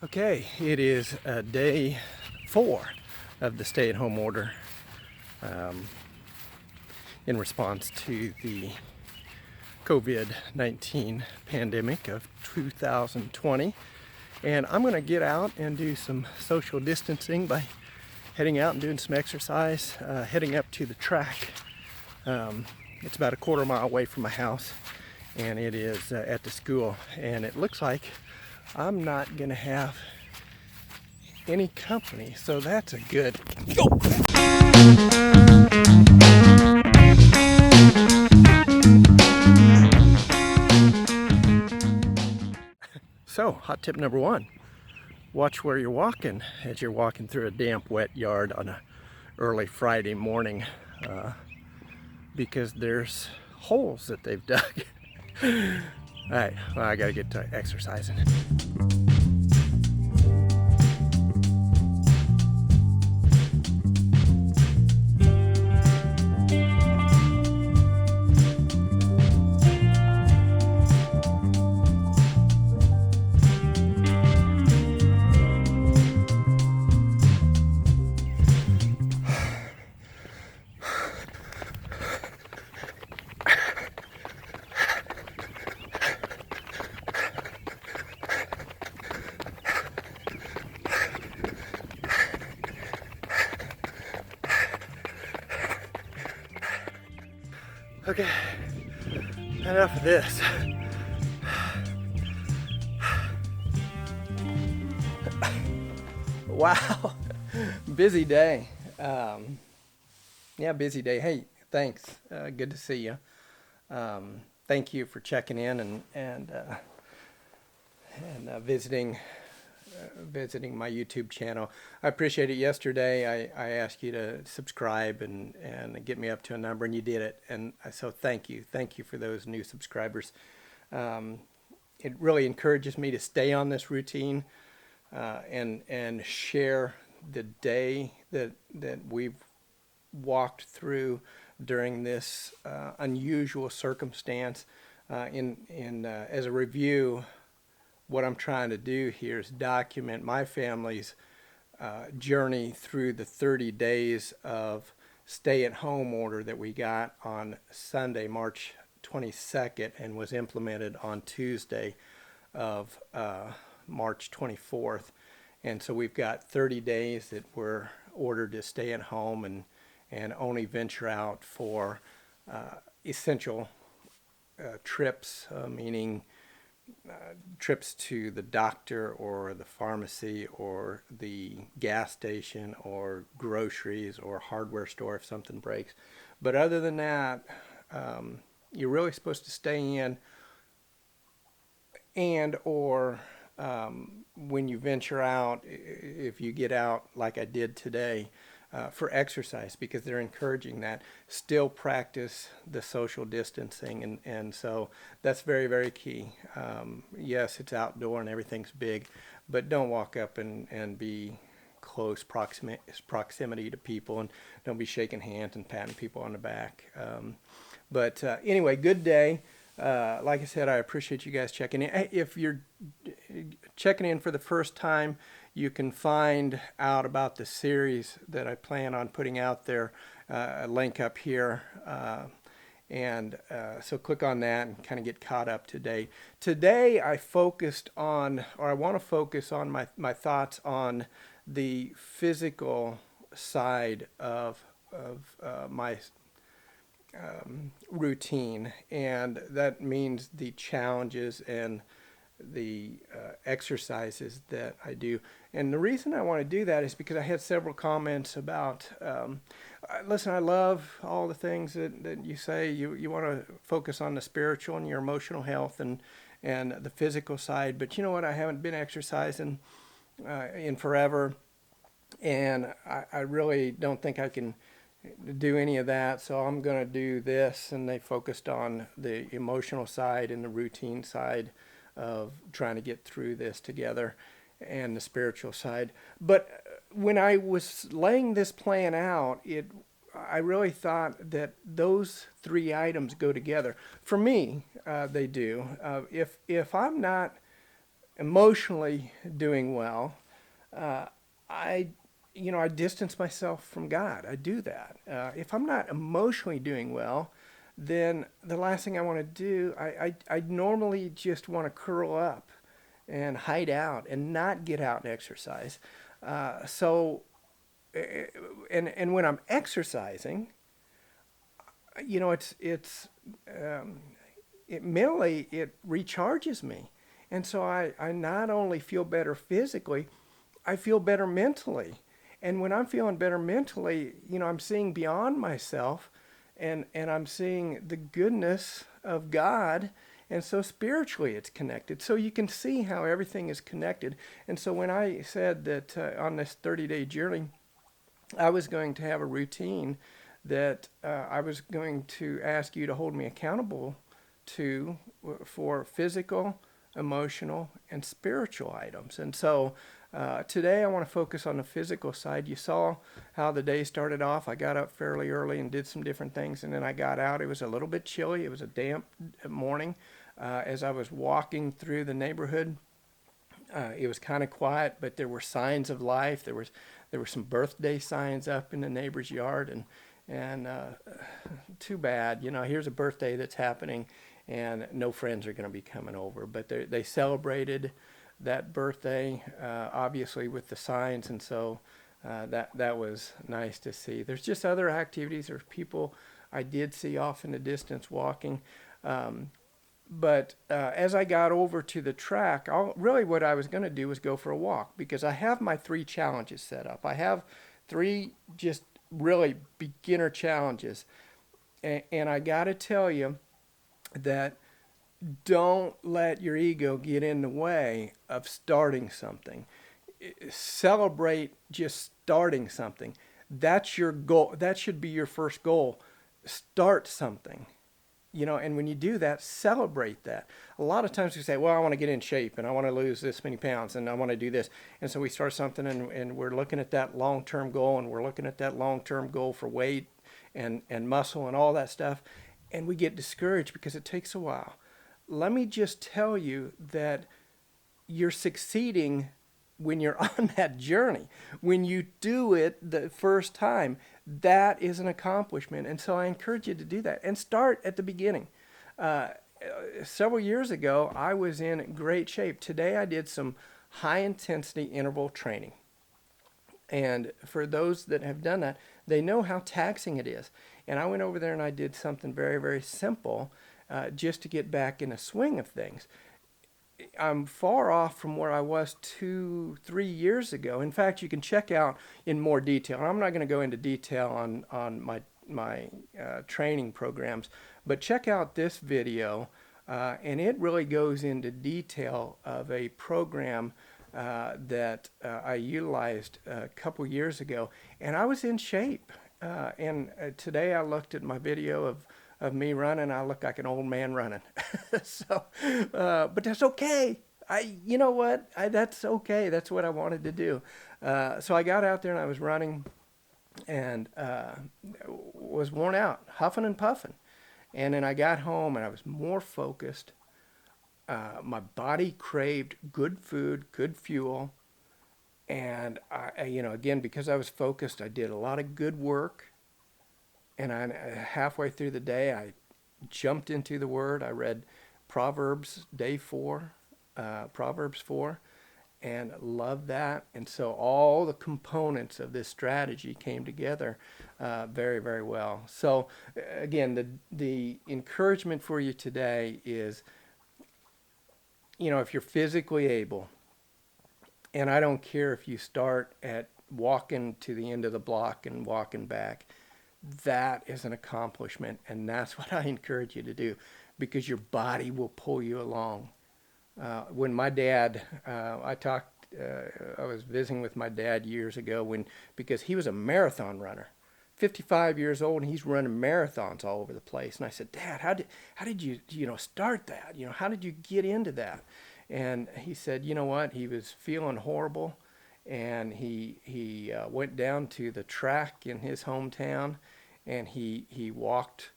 Okay, it is day 4 of the stay-at-home order um, in response to the COVID-19 pandemic of 2020. And I'm going to get out and do some social distancing by heading out and doing some exercise, heading up to the track. It's about a quarter mile away from my house, and it is at the school. And it looks like I'm not going to have any company, so that's a good go. So, hot tip number 1, watch where you're walking as you're walking through a damp, wet yard on a early Friday morning, because there's holes that they've dug. All right, well, I gotta get to exercising. Okay, enough of this. Wow, busy day. Yeah, busy day. Hey, thanks. Good to see you. Thank you for checking in and visiting my YouTube channel. I appreciate it. Yesterday, I asked you to subscribe and get me up to a number, and you did it. And so thank you. Thank you for those new subscribers. It really encourages me to stay on this routine and share the day that we've walked through during this unusual circumstance. As a review, what I'm trying to do here is document my family's journey through the 30 days of stay-at-home order that we got on Sunday, March 22nd, and was implemented on Tuesday of March 24th. And so we've got 30 days that we're ordered to stay at home and only venture out for essential trips, meaning trips to the doctor or the pharmacy or the gas station or groceries or hardware store if something breaks. But other than that, you're really supposed to stay in or when you venture out, if you get out like I did today, for exercise, because they're encouraging that, still practice the social distancing, and so that's very, very key. Yes, it's outdoor and everything's big, but don't walk up and be close proximity to people, and don't be shaking hands and patting people on the back. But anyway, good day. Like I said, I appreciate you guys checking in. If you're checking in for the first time, you can find out about the series that I plan on putting out there, a link up here. So click on that and kind of get caught up to date. Today I want to focus on my thoughts on the physical side of my routine, and that means the challenges and the exercises that I do. And the reason I want to do that is because I had several comments about, listen, I love all the things that you say. You want to focus on the spiritual and your emotional health and the physical side, but you know what? I haven't been exercising in forever, and I really don't think I can do any of that, so I'm going to do this. And they focused on the emotional side and the routine side of trying to get through this together, and the spiritual side. But when I was laying this plan out, I really thought that those 3 items go together. For me, they do. If I'm not emotionally doing well, uh, I, I distance myself from God. I do that. If I'm not emotionally doing well, then the last thing I want to do, I normally just want to curl up and hide out and not get out and exercise. So, and when I'm exercising, it's um, it mentally it recharges me, and so I not only feel better physically, I feel better mentally. And when I'm feeling better mentally, I'm seeing beyond myself, and I'm seeing the goodness of God. And so spiritually it's connected. So you can see how everything is connected. And so when I said that on this 30-day journey, I was going to have a routine that I was going to ask you to hold me accountable to for physical, emotional, and spiritual items. And so today I want to focus on the physical side. You saw how the day started off. I got up fairly early and did some different things, and then I got out. It was a little bit chilly. It was a damp morning. As I was walking through the neighborhood, it was kind of quiet, but there were signs of life. There were some birthday signs up in the neighbor's yard, and too bad. Here's a birthday that's happening, and no friends are going to be coming over. But they celebrated that birthday, obviously with the signs, and so that was nice to see. There's just other activities. There's people I did see off in the distance walking. But as I got over to the track, really what I was going to do was go for a walk, because I have my 3 challenges set up. I have 3 just really beginner challenges. And I got to tell you that don't let your ego get in the way of starting something. Celebrate just starting something. That's your goal. That should be your first goal. Start something. And when you do that, celebrate that. A lot of times we say, well, I want to get in shape and I want to lose this many pounds and I want to do this. And so we start something, and we're looking at that long-term goal, and we're looking at that long-term goal for weight and muscle and all that stuff. And we get discouraged because it takes a while. Let me just tell you that you're succeeding when you're on that journey. When you do it the first time, that is an accomplishment. And so I encourage you to do that and start at the beginning. Several years ago, I was in great shape. Today, I did some high intensity interval training. And for those that have done that, they know how taxing it is. And I went over there and I did something very, very simple just to get back in a swing of things. I'm far off from where I was 3 years ago. In fact, you can check out in more detail. I'm not going to go into detail on my training programs, but check out this video, and it really goes into detail of a program that I utilized a couple years ago, and I was in shape. And today I looked at my video of me running. I look like an old man running. So, but that's okay. You know what? That's okay. That's what I wanted to do. So I got out there and I was running, and was worn out, huffing and puffing. And then I got home and I was more focused. My body craved good food, good fuel. And again, because I was focused, I did a lot of good work. And halfway through the day, I jumped into the Word. I read Proverbs Proverbs 4, and loved that. And so all the components of this strategy came together very, very well. So again, the encouragement for you today is, if you're physically able, and I don't care if you start at walking to the end of the block and walking back, that is an accomplishment, and that's what I encourage you to do, because your body will pull you along. When my dad, I was visiting with my dad years ago because he was a marathon runner, 55 years old, and he's running marathons all over the place. And I said, Dad, how did you start that? How did you get into that? And he said, you know what? He was feeling horrible, and he went down to the track in his hometown, and he walked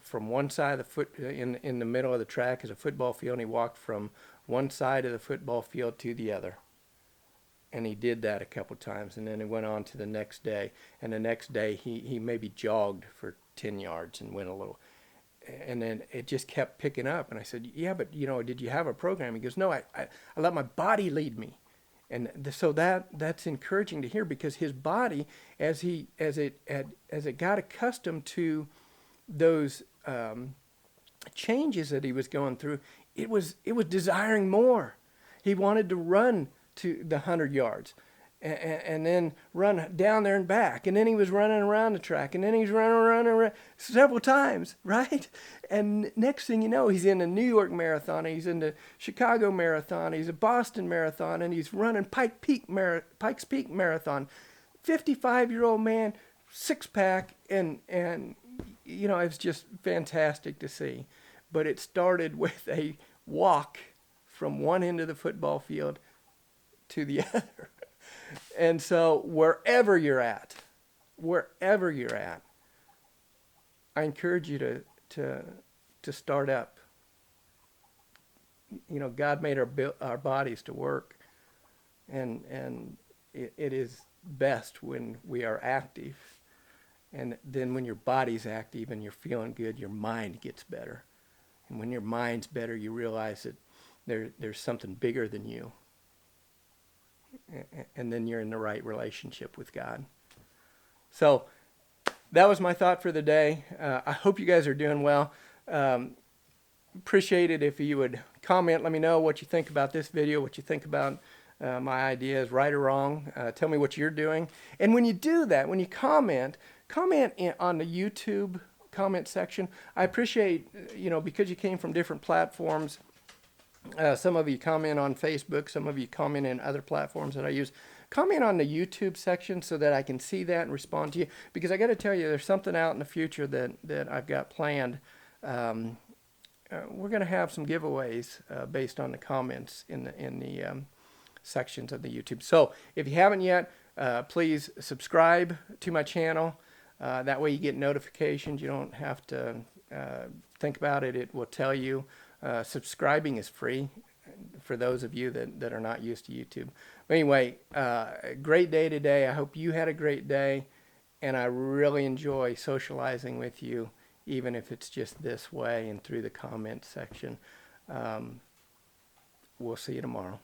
from one side of the in the middle of the track is a football field, and he walked from one side of the football field to the other. And he did that a couple times, and then he went on to the next day. And the next day, he maybe jogged for 10 yards and went a little. And then it just kept picking up. And I said, yeah, but, did you have a program? He goes, no, I let my body lead me. And so that's encouraging to hear, because his body, as it got accustomed to those changes that he was going through, it was desiring more. He wanted to run to the 100 yards and then run down there and back. And then he was running around the track, and then he's running several times, right? And next thing you know, he's in the New York Marathon, he's in the Chicago Marathon, he's a Boston Marathon, and he's running Pikes Peak Marathon. 55-year-old man, six-pack, and it's just fantastic to see. But it started with a walk from one end of the football field to the other. And so wherever you're at, I encourage you to start up. God made our bodies to work, and it is best when we are active. And then when your body's active and you're feeling good, your mind gets better. And when your mind's better, you realize that there's something bigger than you. And then you're in the right relationship with God. So that was my thought for the day. I hope you guys are doing well. Appreciate it if you would comment. Let me know what you think about this video, what you think about my ideas, right or wrong. Tell me what you're doing. And when you do that, when you comment on the YouTube comment section. I appreciate, because you came from different platforms. Some of you comment on Facebook, some of you comment in other platforms that I use. Comment on the YouTube section so that I can see that and respond to you. Because I got to tell you, there's something out in the future that I've got planned. We're going to have some giveaways based on the comments in the sections of the YouTube. So if you haven't yet, please subscribe to my channel. That way you get notifications. You don't have to think about it. It will tell you. Subscribing is free for those of you that are not used to YouTube. But anyway, great day today. I hope you had a great day, and I really enjoy socializing with you, even if it's just this way and through the comment section. We'll see you tomorrow.